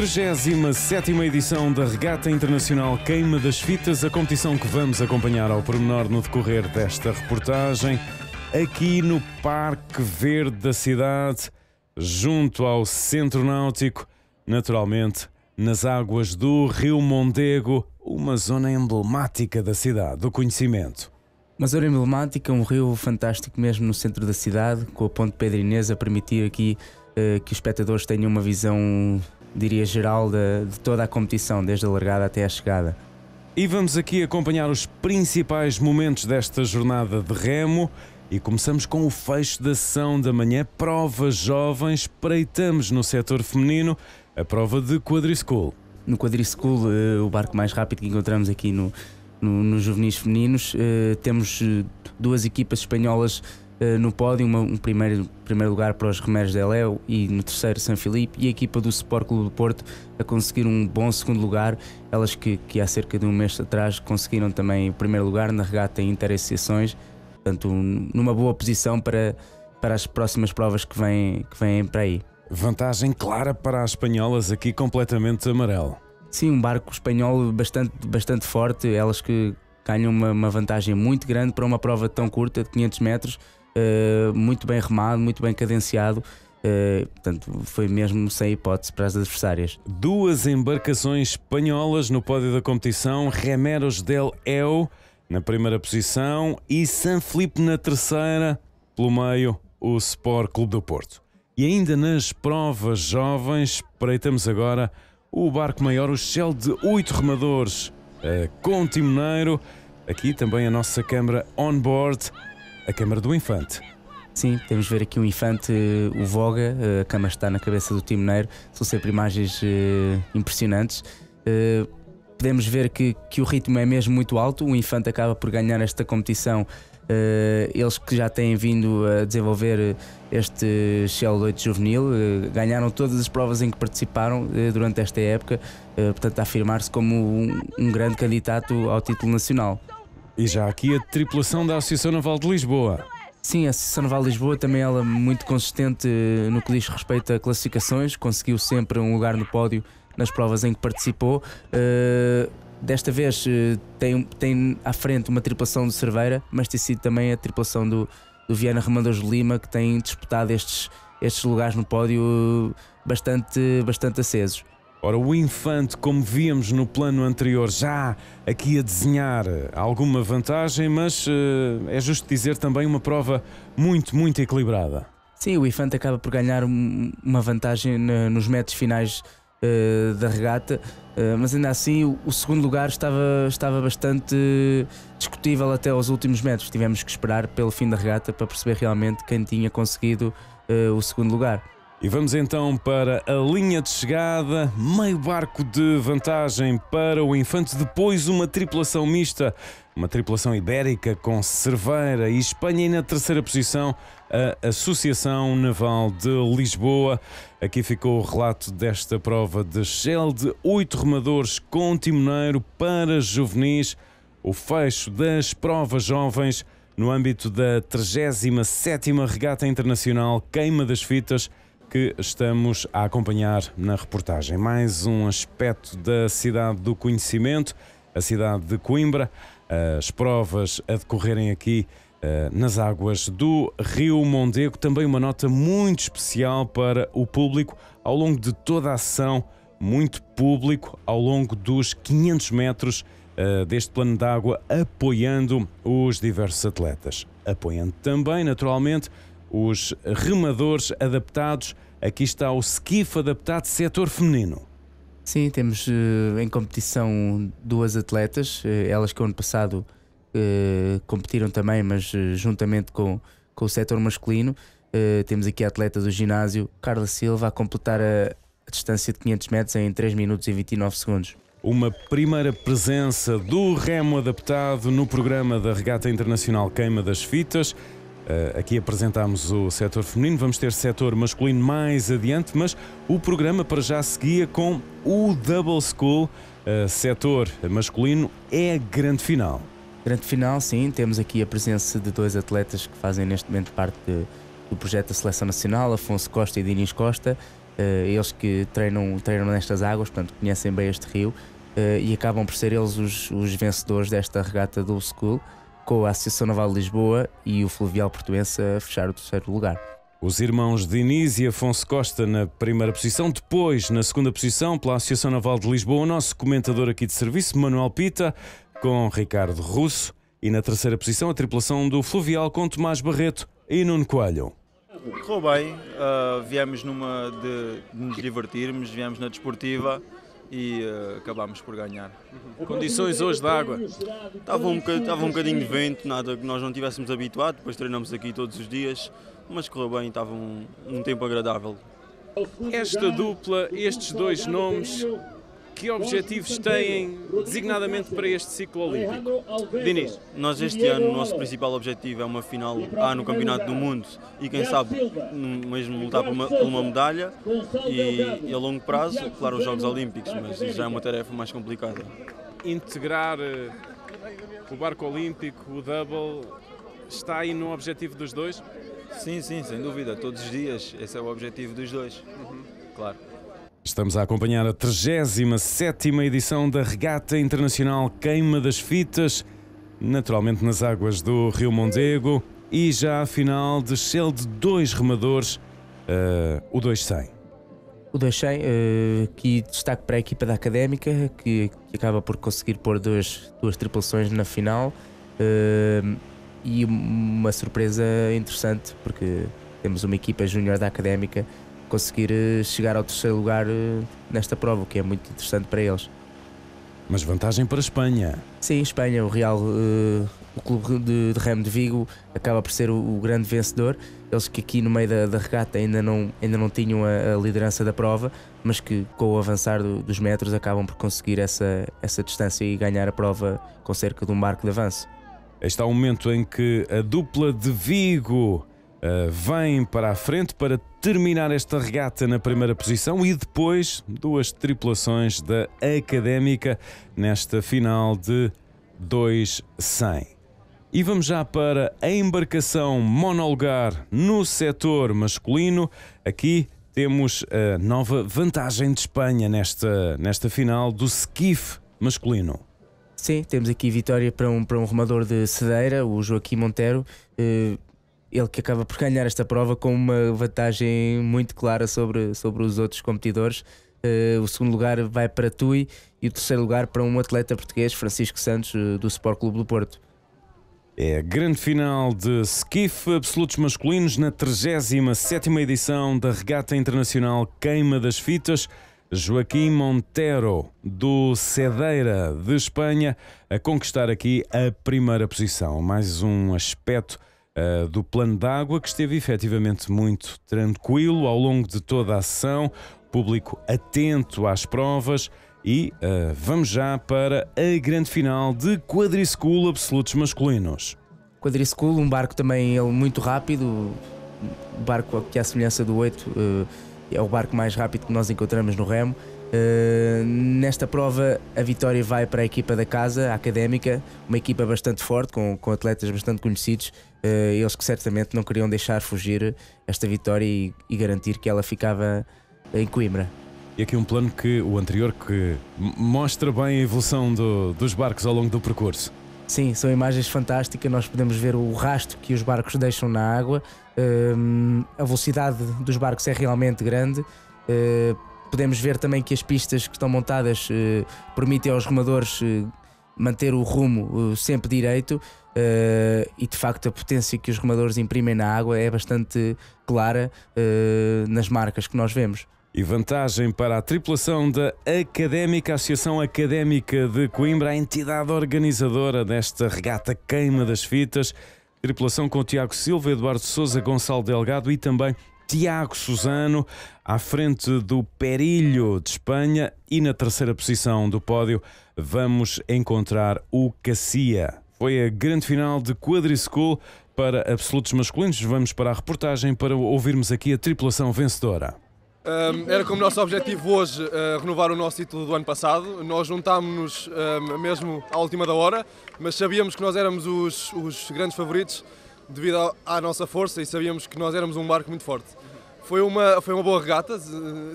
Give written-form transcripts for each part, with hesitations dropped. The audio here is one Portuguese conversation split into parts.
37ª edição da Regata Internacional Queima das Fitas, a competição que vamos acompanhar ao pormenor no decorrer desta reportagem, aqui no Parque Verde da cidade, junto ao Centro Náutico, naturalmente nas águas do Rio Mondego, uma zona emblemática da cidade, do conhecimento. Uma zona emblemática, um rio fantástico mesmo no centro da cidade, com a Ponte Pedra Inês a permitir aqui que os espectadores tenham uma visão, diria, geral de toda a competição, desde a largada até à chegada. E vamos aqui acompanhar os principais momentos desta jornada de remo e começamos com o fecho da sessão da manhã, prova jovens, espreitamos no setor feminino a prova de quadrischool. No quadrischool, o barco mais rápido que encontramos aqui nos juvenis femininos, temos duas equipas espanholas no pódio, um primeiro lugar para os Remédios de Eléu e no terceiro São Filipe, e a equipa do Sport Clube do Porto a conseguir um bom segundo lugar, elas que há cerca de um mês atrás conseguiram também o primeiro lugar na regata Interassociações, portanto numa boa posição para as próximas provas que vêm para aí. Vantagem clara para as espanholas aqui, completamente amarelo. Sim, um barco espanhol bastante forte, elas que ganham uma vantagem muito grande para uma prova tão curta de 500 metros, muito bem remado, muito bem cadenciado, portanto foi mesmo sem hipótese para as adversárias. Duas embarcações espanholas no pódio da competição, Remeros del Eu na primeira posição e São Filipe na terceira, pelo meio o Sport Clube do Porto. E ainda nas provas jovens, espreitamos agora o barco maior, o Shell de 8 remadores com timoneiro. Aqui também a nossa câmara on board, a câmara do Infante. Sim, temos de ver aqui o Infante, o Voga, a câmara está na cabeça do timoneiro, são sempre imagens impressionantes. Podemos ver que o ritmo é mesmo muito alto, o Infante acaba por ganhar esta competição. Eles que já têm vindo a desenvolver este Shell 8 juvenil, ganharam todas as provas em que participaram durante esta época, portanto a afirmar-se como um grande candidato ao título nacional. E já aqui a tripulação da Associação Naval de Lisboa. Sim, a Associação Naval de Lisboa também ela muito consistente no que diz respeito a classificações, conseguiu sempre um lugar no pódio nas provas em que participou. Desta vez tem à frente uma tripulação de Cerveira, mas tem sido também a tripulação do Viana Remadores de Lima que tem disputado estes lugares no pódio bastante acesos. Ora, o Infante, como víamos no plano anterior, já aqui a desenhar alguma vantagem, mas é justo dizer também uma prova muito equilibrada. Sim, o Infante acaba por ganhar uma vantagem nos metros finais da regata, mas ainda assim o segundo lugar estava bastante discutível até aos últimos metros. Tivemos que esperar pelo fim da regata para perceber realmente quem tinha conseguido o segundo lugar. E vamos então para a linha de chegada, meio barco de vantagem para o Infante, depois uma tripulação mista, uma tripulação ibérica com Cerveira e Espanha, e na terceira posição a Associação Naval de Lisboa. Aqui ficou o relato desta prova de Shell de 8 remadores com timoneiro para juvenis, o fecho das provas jovens no âmbito da 37ª Regata Internacional Queima das Fitas, que estamos a acompanhar na reportagem. Mais um aspecto da cidade do conhecimento, a cidade de Coimbra, as provas a decorrerem aqui nas águas do Rio Mondego. Também uma nota muito especial para o público ao longo de toda a sessão, muito público ao longo dos 500 metros deste plano d'água, apoiando os diversos atletas, apoiando também naturalmente os remadores adaptados. Aqui está o skiff adaptado setor feminino. Sim, temos em competição duas atletas, elas que o ano passado competiram também, mas juntamente com o setor masculino. Temos aqui a atleta do ginásio, Carla Silva, a completar a distância de 500 metros em 3 minutos e 29 segundos. Uma primeira presença do remo adaptado no programa da Regata Internacional Queima das Fitas. Aqui apresentámos o setor feminino, vamos ter setor masculino mais adiante, mas o programa para já seguia com o Double School. Setor masculino é a grande final. Grande final, sim, temos aqui a presença de dois atletas que fazem neste momento parte do projeto da Seleção Nacional, Afonso Costa e Dinis Costa. eles que treinam nestas águas, portanto conhecem bem este rio, e acabam por ser eles os vencedores desta regata do Old School, com a Associação Naval de Lisboa e o Fluvial Portuense a fechar o terceiro lugar. Os irmãos Diniz e Afonso Costa na primeira posição, depois na segunda posição pela Associação Naval de Lisboa, o nosso comentador aqui de serviço, Manuel Pita, com Ricardo Russo, e na terceira posição a tripulação do Fluvial com Tomás Barreto e Nuno Coelho. Correu bem, viemos numa de nos divertirmos, viemos na desportiva e acabámos por ganhar. Condições hoje da água? Estava um bocadinho de vento, nada que nós não estivéssemos habituados, depois treinamos aqui todos os dias, mas correu bem, estava um tempo agradável. Esta dupla, estes dois nomes, que objetivos têm designadamente para este ciclo olímpico? Diniz. Nós este ano, o nosso principal objetivo é uma final no Campeonato do Mundo e quem sabe mesmo lutar por uma medalha e a longo prazo, claro, os Jogos Olímpicos, mas isso já é uma tarefa mais complicada. Integrar o barco olímpico, o double, está aí no objetivo dos dois? Sim, sem dúvida, todos os dias, esse é o objetivo dos dois, claro. Estamos a acompanhar a 37ª edição da Regata Internacional Queima das Fitas, naturalmente nas águas do Rio Mondego, e já a final desceu de 2 remadores, o 200. O 200, que destaque para a equipa da Académica, que acaba por conseguir pôr duas tripulações na final, e uma surpresa interessante, porque temos uma equipa júnior da Académica conseguir chegar ao terceiro lugar nesta prova, o que é muito interessante para eles. Mas vantagem para a Espanha. Sim, Espanha, o Real, o clube de remo de Vigo acaba por ser o grande vencedor. Eles que aqui no meio da regata ainda não tinham a liderança da prova, mas que com o avançar dos metros acabam por conseguir essa distância e ganhar a prova com cerca de um barco de avanço. Este é o momento em que a dupla de Vigo vem para a frente para terminar esta regata na primeira posição e depois 2 tripulações da Académica nesta final de 200. E vamos já para a embarcação monolugar no setor masculino. Aqui temos a nova vantagem de Espanha nesta final do skiff masculino. Sim, temos aqui vitória para um remador de Cedeira, o Joaquim Monteiro. Ele que acaba por ganhar esta prova com uma vantagem muito clara sobre os outros competidores. O segundo lugar vai para Tui e o terceiro lugar para um atleta português, Francisco Santos, do Sport Clube do Porto. É a grande final de skiff absolutos masculinos na 37ª edição da Regata Internacional Queima das Fitas. Joaquim Monteiro, do Cedeira de Espanha, a conquistar aqui a primeira posição. Mais um aspecto do plano d'água que esteve efetivamente muito tranquilo ao longo de toda a sessão, público atento às provas e vamos já para a grande final de Quadriscool absolutos masculinos. Quadriscool, um barco também muito rápido, um barco que à semelhança do 8 é o barco mais rápido que nós encontramos no remo. Nesta prova a vitória vai para a equipa da casa, a Académica, uma equipa bastante forte, com atletas bastante conhecidos, eles que certamente não queriam deixar fugir esta vitória e garantir que ela ficava em Coimbra. E aqui um plano o anterior que mostra bem a evolução dos barcos ao longo do percurso. Sim, são imagens fantásticas, nós podemos ver o rastro que os barcos deixam na água, a velocidade dos barcos é realmente grande. Podemos ver também que as pistas que estão montadas permitem aos remadores manter o rumo sempre direito, e de facto a potência que os remadores imprimem na água é bastante clara nas marcas que nós vemos. E vantagem para a tripulação da Académica, a Associação Académica de Coimbra, a entidade organizadora desta regata Queima das Fitas. Tripulação com Tiago Silva, Eduardo Sousa, Gonçalo Delgado e também Tiago Suzano, à frente do Perilho de Espanha. E na terceira posição do pódio vamos encontrar o Cassia. Foi a grande final de Quadriscool para absolutos masculinos. Vamos para a reportagem para ouvirmos aqui a tripulação vencedora. Era como nosso objetivo hoje renovar o nosso título do ano passado. Nós juntámos-nos mesmo à última da hora, mas sabíamos que nós éramos os grandes favoritos devido à nossa força e sabíamos que nós éramos um barco muito forte. Foi uma boa regata.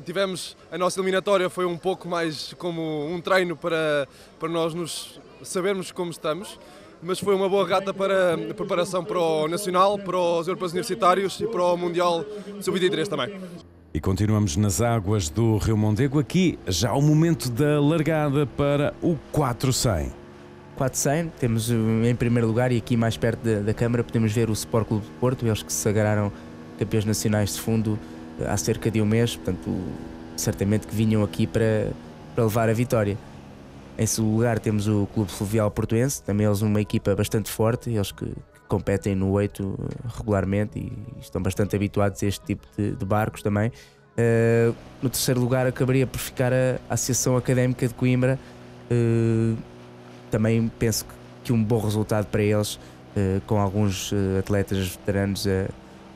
Tivemos a nossa eliminatória, foi um pouco mais como um treino para nós nos sabermos como estamos, mas foi uma boa regata para a preparação para o Nacional, para os Europeus Universitários e para o Mundial Sub-23 também. E continuamos nas águas do Rio Mondego. Aqui já o momento da largada para o 400. 400, temos em primeiro lugar, e aqui mais perto da câmara podemos ver o Sport Clube de Porto, eles que se sagraram campeões nacionais de fundo há cerca de um mês, portanto certamente que vinham aqui para levar a vitória. Em segundo lugar temos o Clube Fluvial Portuense, também eles uma equipa bastante forte, eles que competem no 8 regularmente e estão bastante habituados a este tipo de barcos também. No terceiro lugar acabaria por ficar a Associação Académica de Coimbra, também penso que um bom resultado para eles, com alguns atletas veteranos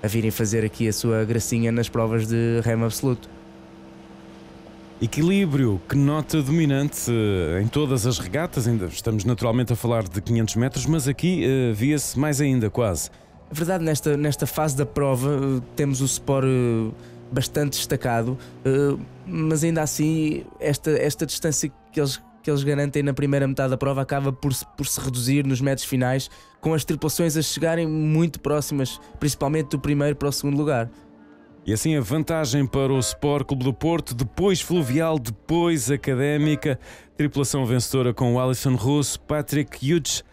a virem fazer aqui a sua gracinha nas provas de remo absoluto. Equilíbrio, que nota dominante em todas as regatas. Ainda estamos naturalmente a falar de 500 metros, mas aqui via-se mais ainda, quase. É verdade, nesta fase da prova temos o Sport bastante destacado, mas ainda assim esta distância que eles garantem na primeira metade da prova acaba por se reduzir nos metros finais, com as tripulações a chegarem muito próximas, principalmente do primeiro para o segundo lugar. E assim a vantagem para o Sport Clube do Porto, depois Fluvial, depois Académica. Tripulação vencedora com o Alisson Russo, Patrick Hughes,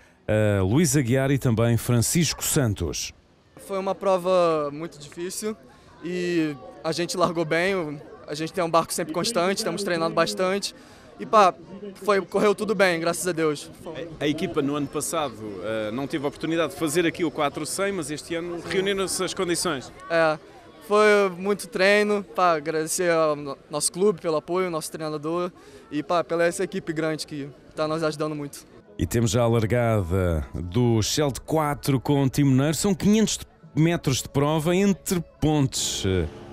Luís Aguiar e também Francisco Santos. Foi uma prova muito difícil e a gente largou bem, a gente tem um barco sempre constante, temos treinado bastante. E correu tudo bem, graças a Deus. A equipa no ano passado não teve a oportunidade de fazer aqui o 400, mas este ano reuniram-se as condições. Foi muito treino, agradecer ao nosso clube pelo apoio, nosso treinador e pela essa equipe grande que está nos ajudando muito. E temos já a largada do Sheld 4 com timoneiro, são 500 metros de prova entre pontes.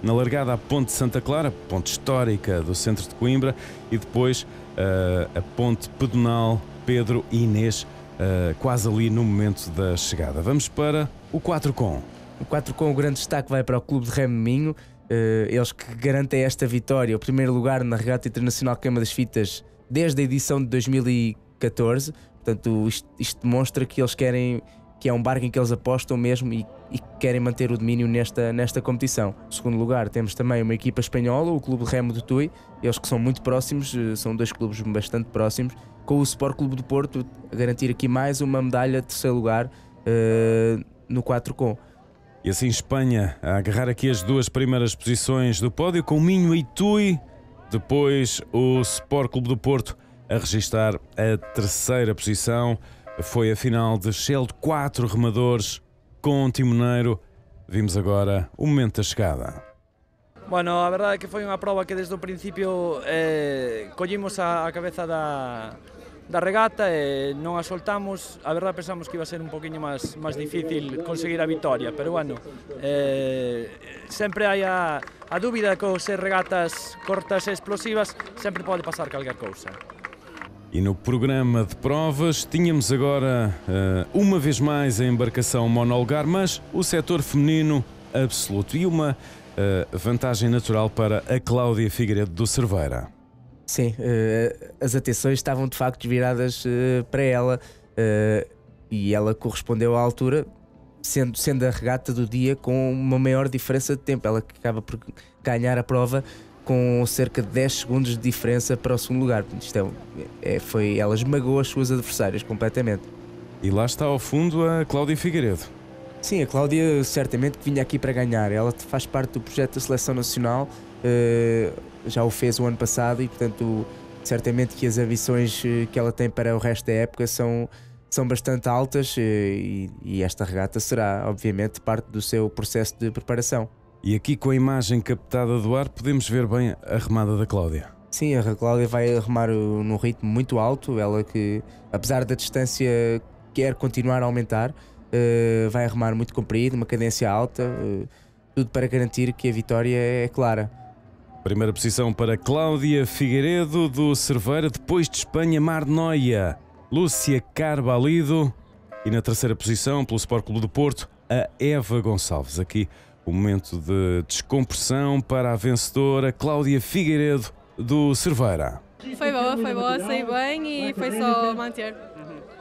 Na largada à Ponte Santa Clara, ponte histórica do centro de Coimbra, e depois a ponte pedonal Pedro e Inês, quase ali no momento da chegada. Vamos para o 4 com. O 4 com o grande destaque vai para o Clube de Remo Minho, eles que garantem esta vitória, o primeiro lugar na Regata Internacional Queima das Fitas desde a edição de 2014, portanto isto demonstra que eles querem, que é um barco em que eles apostam mesmo e querem manter o domínio nesta competição. No segundo lugar temos também uma equipa espanhola, o Clube de Remo do Tui, eles que são muito próximos, são dois clubes bastante próximos, com o Sport Clube do Porto a garantir aqui mais uma medalha de terceiro lugar no 4 com. E assim Espanha a agarrar aqui as duas primeiras posições do pódio, com Minho e Tui. Depois o Sport Clube do Porto a registar a terceira posição. Foi a final de Sheld 4 remadores com timoneiro. Vimos agora o momento da chegada. Bueno, a verdade é que foi unha prova que desde o principio collimos a cabeza da regata e non a soltamos. A verdade pensamos que iba a ser un poquinho máis difícil conseguir a vitória, pero bueno, sempre hai a dúbida que ao ser regatas cortas e explosivas sempre pode pasar calquer cousa. E no programa de provas tínhamos agora uma vez mais a embarcação monolugar, mas o setor feminino absoluto e uma vantagem natural para a Cláudia Figueiredo do Cerveira. Sim, as atenções estavam de facto viradas para ela e ela correspondeu à altura, sendo a regata do dia com uma maior diferença de tempo. Ela acaba por ganhar a prova com cerca de 10 segundos de diferença para o segundo lugar. Ela esmagou as suas adversárias completamente. E lá está ao fundo a Cláudia Figueiredo. Sim, a Cláudia certamente que vinha aqui para ganhar. Ela faz parte do projeto da Seleção Nacional, já o fez o ano passado e, portanto, certamente que as ambições que ela tem para o resto da época são bastante altas e esta regata será, obviamente, parte do seu processo de preparação. E aqui, com a imagem captada do ar, podemos ver bem a remada da Cláudia. Sim, a Cláudia vai remar num ritmo muito alto, ela que, apesar da distância, quer continuar a aumentar, vai remar muito comprido, uma cadência alta, tudo para garantir que a vitória é clara. Primeira posição para Cláudia Figueiredo do Cerveira, depois de Espanha, Mar de Noia, Lúcia Carbalido, e na terceira posição, pelo Sport Clube do Porto, a Eva Gonçalves. Aqui o momento de descompressão para a vencedora Cláudia Figueiredo do Cerveira. Foi boa, saí bem e foi só manter.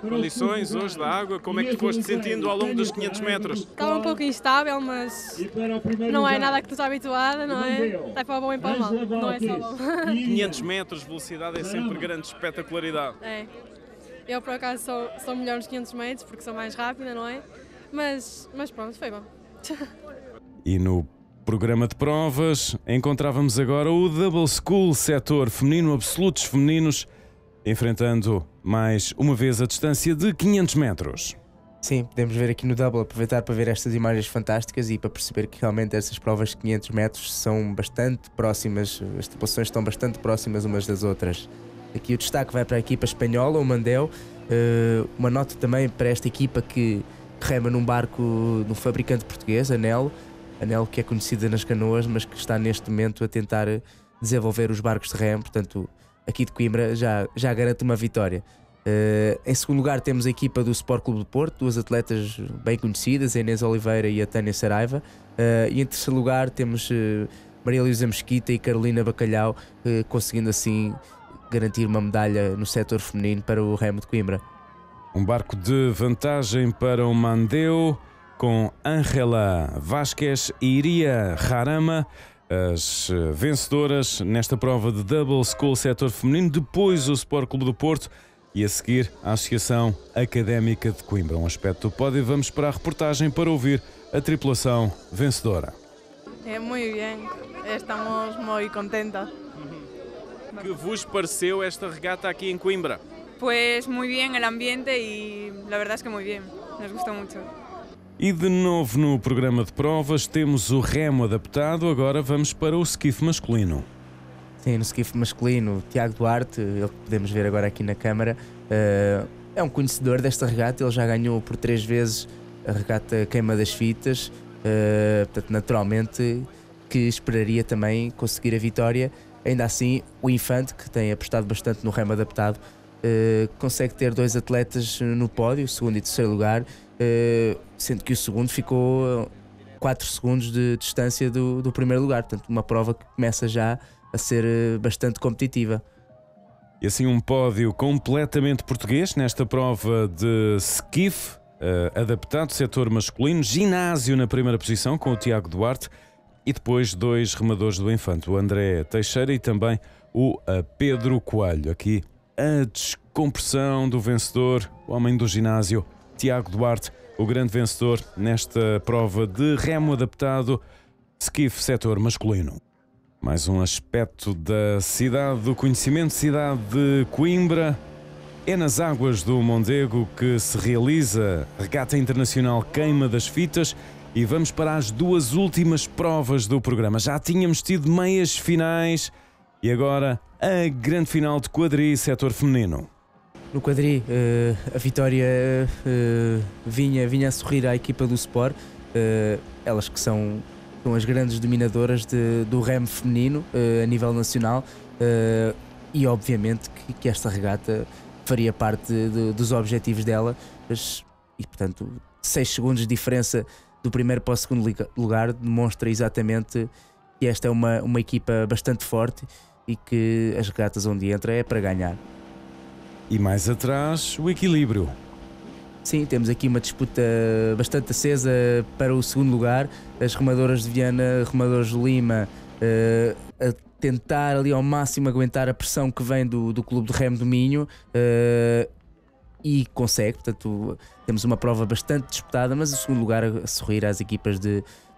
Condições hoje da água, como é que te foste sentindo ao longo dos 500 metros? Estava um pouco instável, mas não é nada que tu estás habituada, não é? Está para o bom e para o mal, não é só bom. 500 metros, velocidade é sempre grande espetacularidade. É. Eu, por acaso, sou melhor nos 500 metros, porque sou mais rápida, não é? Mas pronto, foi bom. E no programa de provas encontrávamos agora o Double Scull setor feminino, absolutos femininos, enfrentando mais uma vez a distância de 500 metros. Sim, podemos ver aqui no Double, aproveitar para ver estas imagens fantásticas e para perceber que realmente essas provas de 500 metros são bastante próximas, as tripulações estão bastante próximas umas das outras. Aqui o destaque vai para a equipa espanhola, o Mandel. Uma nota também para esta equipa que rema num barco de um fabricante português, Anel, que é conhecida nas canoas, mas que está neste momento a tentar desenvolver os barcos de remo, portanto aqui de Coimbra já garante uma vitória. Em segundo lugar temos a equipa do Sport Clube do Porto, duas atletas bem conhecidas, a Inês Oliveira e a Tânia Saraiva, e em terceiro lugar temos Maria Luísa Mesquita e Carolina Bacalhau, conseguindo assim garantir uma medalha no setor feminino para o remo de Coimbra. Um barco de vantagem para o Mandeu, com Ángela Vasquez e Iria Jarama, as vencedoras nesta prova de Double Scull setor feminino, depois o Sport Clube do Porto e a seguir a Associação Académica de Coimbra. Um aspecto do pódio, vamos para a reportagem para ouvir a tripulação vencedora. Muito bem, estamos muito contentas. Que vos pareceu esta regata aqui em Coimbra? Pues muy bien el ambiente y la verdad es que muy bien, nos gustó mucho. E de novo no programa de provas temos o remo adaptado, agora vamos para o skiff masculino. Sim, no skiff masculino, Tiago Duarte, ele que podemos ver agora aqui na câmara, é um conhecedor desta regata, ele já ganhou por 3 vezes a regata Queima das Fitas, portanto naturalmente que esperaria também conseguir a vitória. Ainda assim, o Infante, que tem apostado bastante no remo adaptado, consegue ter 2 atletas no pódio, segundo e terceiro lugar, sendo que o segundo ficou 4 segundos de distância do primeiro lugar, portanto uma prova que começa já a ser bastante competitiva. E assim um pódio completamente português nesta prova de skiff adaptado, setor masculino, ginásio na primeira posição com o Tiago Duarte e depois 2 remadores do Infante, o André Teixeira e também o Pedro Coelho. Aqui a descompressão do vencedor, o homem do ginásio, Tiago Duarte, o grande vencedor nesta prova de remo adaptado, skiff setor masculino. Mais um aspecto da cidade do conhecimento, cidade de Coimbra. É nas águas do Mondego que se realiza a Regata Internacional Queima das Fitas e vamos para as 2 últimas provas do programa. Já tínhamos tido meias finais e agora a grande final de quadri setor feminino. No quadri, a vitória vinha a sorrir à equipa do Sport, elas que são as grandes dominadoras do remo feminino a nível nacional, e obviamente que esta regata faria parte dos objetivos dela, e portanto 6 segundos de diferença do primeiro para o segundo lugar demonstra exatamente que esta é uma equipa bastante forte e que as regatas onde entra é para ganhar. E mais atrás, o equilíbrio. Sim, temos aqui uma disputa bastante acesa para o segundo lugar. As remadoras de Viana, remadores de Lima, a tentar ali ao máximo aguentar a pressão que vem do Clube de Remo do Minho, e consegue. Portanto, temos uma prova bastante disputada, mas o segundo lugar a sorrir às equipas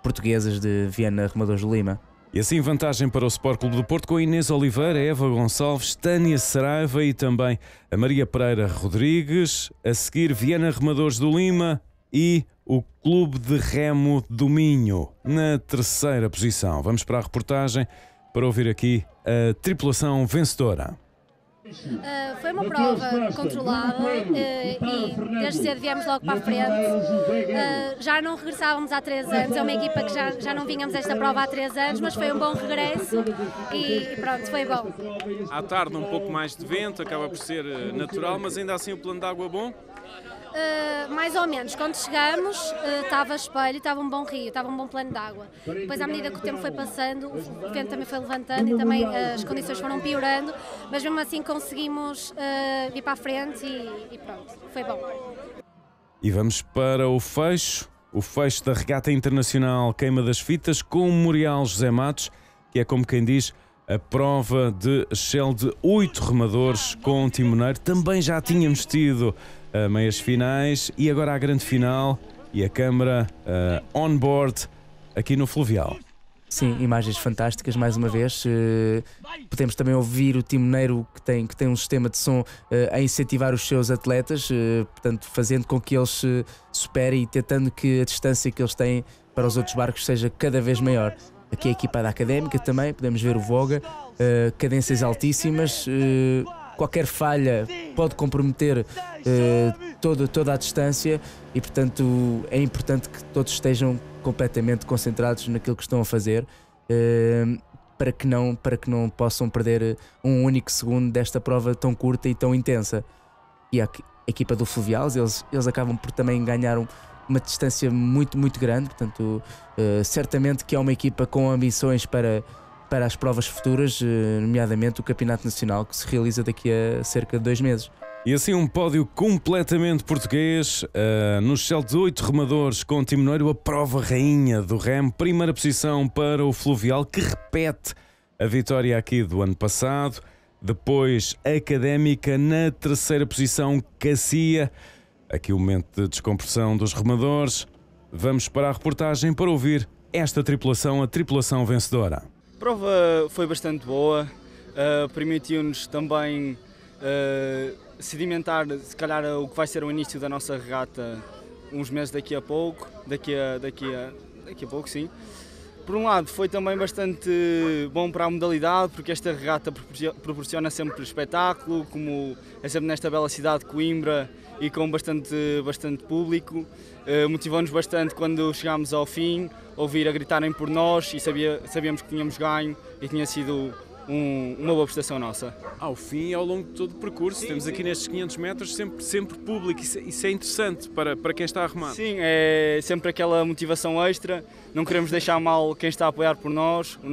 portuguesas de Viana, remadores de Lima. E assim vantagem para o Sport Clube do Porto com a Inês Oliveira, Eva Gonçalves, Tânia Saraiva e também a Maria Pereira Rodrigues. A seguir Viana Remadores do Lima e o Clube de Remo do Minho na terceira posição. Vamos para a reportagem para ouvir aqui a tripulação vencedora. Foi uma prova controlada e desde cedo viemos logo para a frente. Já não regressávamos há 3 anos, é uma equipa que já não vínhamos esta prova há 3 anos, mas foi um bom regresso e pronto, foi bom. À tarde um pouco mais de vento, acaba por ser natural, mas ainda assim o plano de água bom? mais ou menos. Quando chegamos, estava espelho, estava um bom rio, estava um bom plano de água. Depois, à medida que o tempo foi passando, o vento também foi levantando e também as condições foram piorando, mas mesmo assim conseguimos ir para a frente e pronto, foi bom. E vamos para o fecho da Regata Internacional Queima das Fitas com o Memorial José Matos, que é, como quem diz, a prova de Shell de 8 remadores com timoneiro. Também já tínhamos tido meias finais e agora a grande final e a câmara on-board aqui no Fluvial. Sim, imagens fantásticas, mais uma vez. Podemos também ouvir o timoneiro que tem um sistema de som a incentivar os seus atletas, portanto, fazendo com que eles se superem e tentando que a distância que eles têm para os outros barcos seja cada vez maior. Aqui a equipa da Académica também, podemos ver o Voga, cadências altíssimas, qualquer falha pode comprometer toda a distância e, portanto, é importante que todos estejam completamente concentrados naquilo que estão a fazer para que não possam perder um único segundo desta prova tão curta e tão intensa. E a equipa do Fluvial, eles acabam por também ganhar uma distância muito, muito grande, portanto, certamente que é uma equipa com ambições para as provas futuras, nomeadamente o Campeonato Nacional, que se realiza daqui a cerca de 2 meses. E assim um pódio completamente português, no Shell de 8 remadores com timoneiro, a prova rainha do remo, primeira posição para o Fluvial, que repete a vitória aqui do ano passado, depois Académica na terceira posição, Cacia. Aqui o momento de descompressão dos remadores. Vamos para a reportagem para ouvir esta tripulação, a tripulação vencedora. A prova foi bastante boa, permitiu-nos também sedimentar, se calhar, o que vai ser o início da nossa regata uns meses daqui a pouco, daqui a pouco, sim. Por um lado, foi também bastante bom para a modalidade, porque esta regata proporciona sempre espetáculo, como é sempre nesta bela cidade de Coimbra e com bastante público. Motivou-nos bastante quando chegámos ao fim, ouvir a gritarem por nós e sabíamos que tínhamos ganho e tinha sido uma boa prestação nossa. Ao fim e ao longo de todo o percurso, temos aqui nestes 500 metros sempre público, isso é interessante para quem está a remar. Sim, é sempre aquela motivação extra, não queremos deixar mal quem está a apoiar por nós, o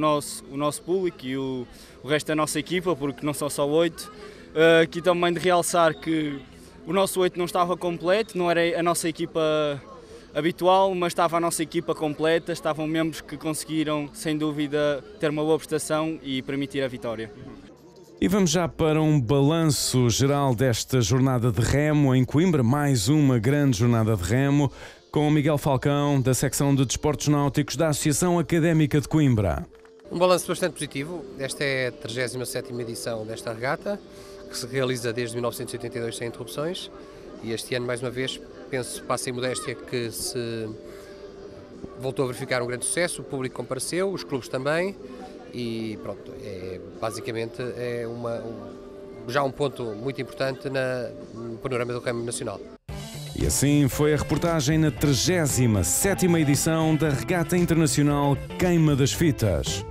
nosso público e o resto da nossa equipa, porque não são só 8. Aqui também de realçar que o nosso 8 não estava completo, não era a nossa equipa habitual, mas estava a nossa equipa completa, estavam membros que conseguiram, sem dúvida, ter uma boa prestação e permitir a vitória. E vamos já para um balanço geral desta jornada de remo em Coimbra, mais uma grande jornada de remo, com o Miguel Falcão, da secção de Desportos Náuticos da Associação Académica de Coimbra. Um balanço bastante positivo. Esta é a 37ª edição desta regata, que se realiza desde 1982 sem interrupções, e este ano, mais uma vez, penso, passa em modéstia, que se voltou a verificar um grande sucesso, o público compareceu, os clubes também, e pronto, basicamente é já um ponto muito importante no panorama do remo nacional. E assim foi a reportagem na 37ª edição da Regata Internacional Queima das Fitas.